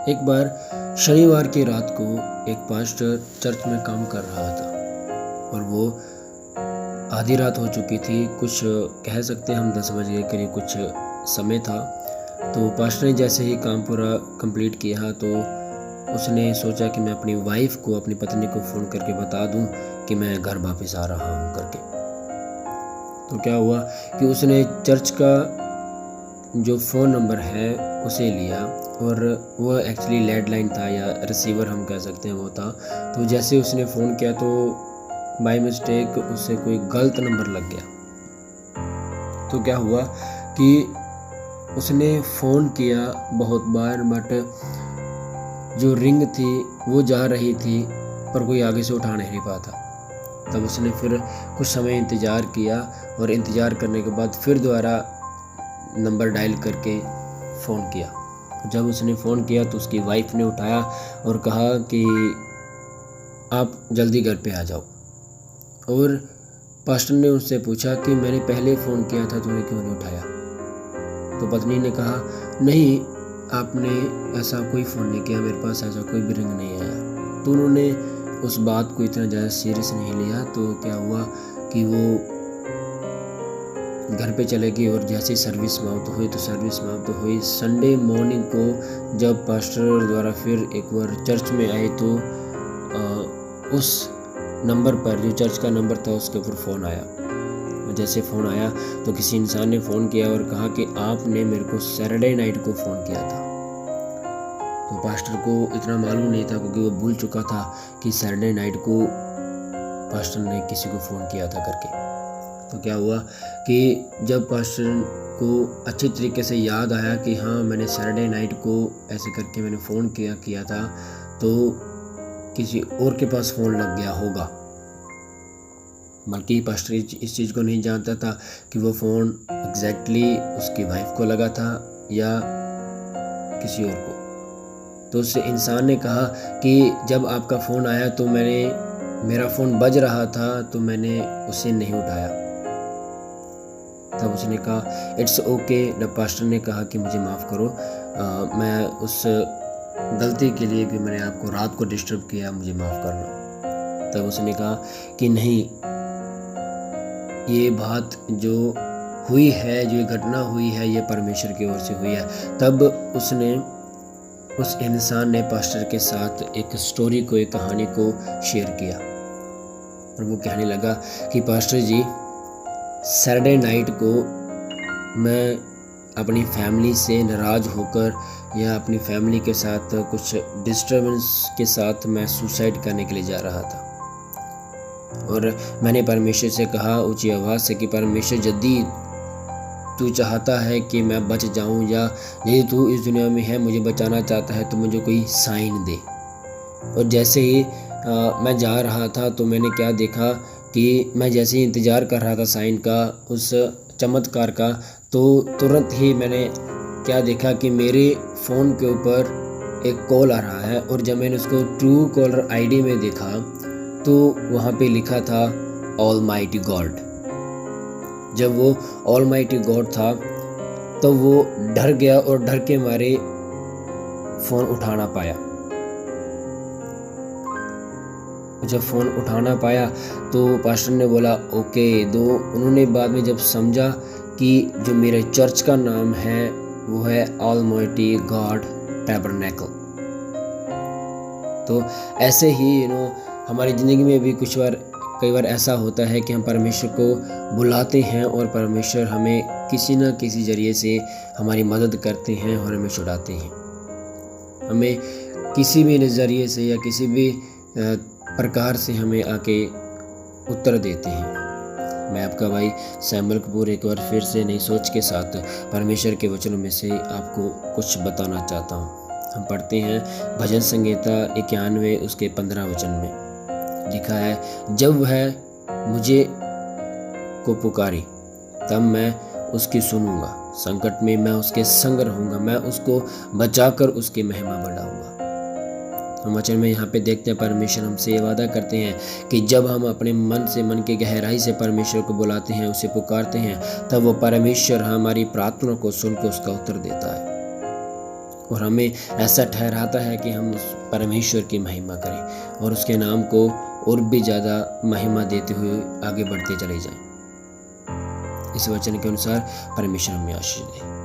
एक बार शनिवार की रात को एक पास्टर चर्च में काम कर रहा था और वो आधी रात हो चुकी थी। कुछ कह सकते हैं हम 10 बजे के करीब कुछ समय था। तो पास्टर ने जैसे ही काम पूरा कंप्लीट किया तो उसने सोचा कि मैं अपनी वाइफ को, अपनी पत्नी को फ़ोन करके बता दूं कि मैं घर वापस आ रहा हूं करके। तो क्या हुआ कि उसने चर्च का जो फ़ोन नंबर है उसे लिया और वह एक्चुअली लैंडलाइन था या रिसीवर हम कह सकते हैं वो था। तो जैसे उसने फ़ोन किया तो बाय मिस्टेक उससे कोई गलत नंबर लग गया। तो क्या हुआ कि उसने फ़ोन किया बहुत बार, बट जो रिंग थी वो जा रही थी पर कोई आगे से उठा नहीं पा था। तब उसने फिर कुछ समय इंतज़ार किया और इंतज़ार करने के बाद फिर दोबारा नंबर डायल करके फ़ोन किया। जब उसने फ़ोन किया तो उसकी वाइफ ने उठाया और कहा कि आप जल्दी घर पे आ जाओ। और पास्टर ने उससे पूछा कि मैंने पहले फ़ोन किया था, तूने क्यों नहीं उठाया? तो पत्नी ने कहा, नहीं, आपने ऐसा कोई फ़ोन नहीं किया, मेरे पास ऐसा कोई भी रिंग नहीं आया। तो उन्होंने उस बात को इतना ज़्यादा सीरियस नहीं लिया। तो क्या हुआ कि वो घर पे चले गई और जैसे सर्विस समाप्त हुई संडे मॉर्निंग को जब पास्टर द्वारा फिर एक बार चर्च में आए तो उस नंबर पर, जो चर्च का नंबर था, उसके ऊपर फ़ोन आया। जैसे फ़ोन आया तो किसी इंसान ने फ़ोन किया और कहा कि आपने मेरे को सैटरडे नाइट को फ़ोन किया था। तो पास्टर को इतना मालूम नहीं था क्योंकि वो भूल चुका था कि सैटरडे नाइट को पास्टर ने किसी को फ़ोन किया था करके। तो क्या हुआ कि जब पास्टर को अच्छे तरीके से याद आया कि हाँ, मैंने सैटरडे नाइट को ऐसे करके मैंने फ़ोन किया था, तो किसी और के पास फ़ोन लग गया होगा। बल्कि पास्टर इस चीज़ को नहीं जानता था कि वो फ़ोन एग्जैक्टली उसकी वाइफ को लगा था या किसी और को। तो उस इंसान ने कहा कि जब आपका फ़ोन आया तो मेरा फ़ोन बज रहा था तो मैंने उसे नहीं उठाया। तब उसने कहा इट्स ओके। जब पास्टर ने कहा कि मुझे माफ़ करो, मैं उस गलती के लिए कि मैंने आपको रात को डिस्टर्ब किया, मुझे माफ़ करना। तब उसने कहा कि नहीं, ये बात जो हुई है, जो घटना हुई है, ये परमेश्वर की ओर से हुई है। तब उस इंसान ने पास्टर के साथ एक स्टोरी को, एक कहानी को शेयर किया और वो कहने लगा कि पास्टर जी, सैटरडे नाइट को मैं अपनी फैमिली से नाराज़ होकर या अपनी फैमिली के साथ कुछ डिस्टर्बेंस के साथ मैं सुसाइड करने के लिए जा रहा था। और मैंने परमेश्वर से कहा ऊंची आवाज़ से कि परमेश्वर, यदि तू चाहता है कि मैं बच जाऊं या यदि तू इस दुनिया में है, मुझे बचाना चाहता है, तो मुझे कोई साइन दे। और जैसे ही मैं जा रहा था तो मैंने क्या देखा कि मैं जैसे ही इंतज़ार कर रहा था साइन का, उस चमत्कार का, तो तुरंत ही मैंने क्या देखा कि मेरे फ़ोन के ऊपर एक कॉल आ रहा है। और जब मैंने उसको ट्रू कॉलर आईडी में देखा तो वहाँ पे लिखा था ऑलमाइटी गॉड। जब वो ऑलमाइटी गॉड था तो वो डर गया और डर के मारे फ़ोन उठाना पाया। जब फ़ोन उठाना पाया तो पास्टर ने बोला ओके। तो उन्होंने बाद में जब समझा कि जो मेरे चर्च का नाम है वो है ऑलमाइटी गॉड टैबरनेकल। तो ऐसे ही हमारी ज़िंदगी में भी कई बार ऐसा होता है कि हम परमेश्वर को बुलाते हैं और परमेश्वर हमें किसी न किसी ज़रिए से हमारी मदद करते हैं और हमें छुड़ाते हैं। हमें किसी भी नज़रिए से या किसी भी प्रकार से हमें आके उत्तर देते हैं। मैं आपका भाई सैमुअल कपूर एक बार फिर से नई सोच के साथ परमेश्वर के वचनों में से आपको कुछ बताना चाहता हूँ। हम पढ़ते हैं भजन संहिता 91 उसके 15 वचन में लिखा है, जब वह मुझे को पुकारी तब मैं उसकी सुनूंगा, संकट में मैं उसके संग रहूंगा, मैं उसको बचाकर उसकी महिमा बढ़ाऊंगा। हम वचन में यहाँ पे देखते हैं परमेश्वर हमसे ये वादा करते हैं कि जब हम अपने मन से, मन की गहराई से परमेश्वर को बुलाते हैं, उसे पुकारते हैं, तब वो परमेश्वर हमारी प्रार्थना को सुनकर उसका उत्तर देता है। और हमें ऐसा ठहराता है कि हम उस परमेश्वर की महिमा करें और उसके नाम को और भी ज़्यादा महिमा देते हुए आगे बढ़ते चले जाएं। इस वचन के अनुसार परमेश्वर हमें आशीष दे।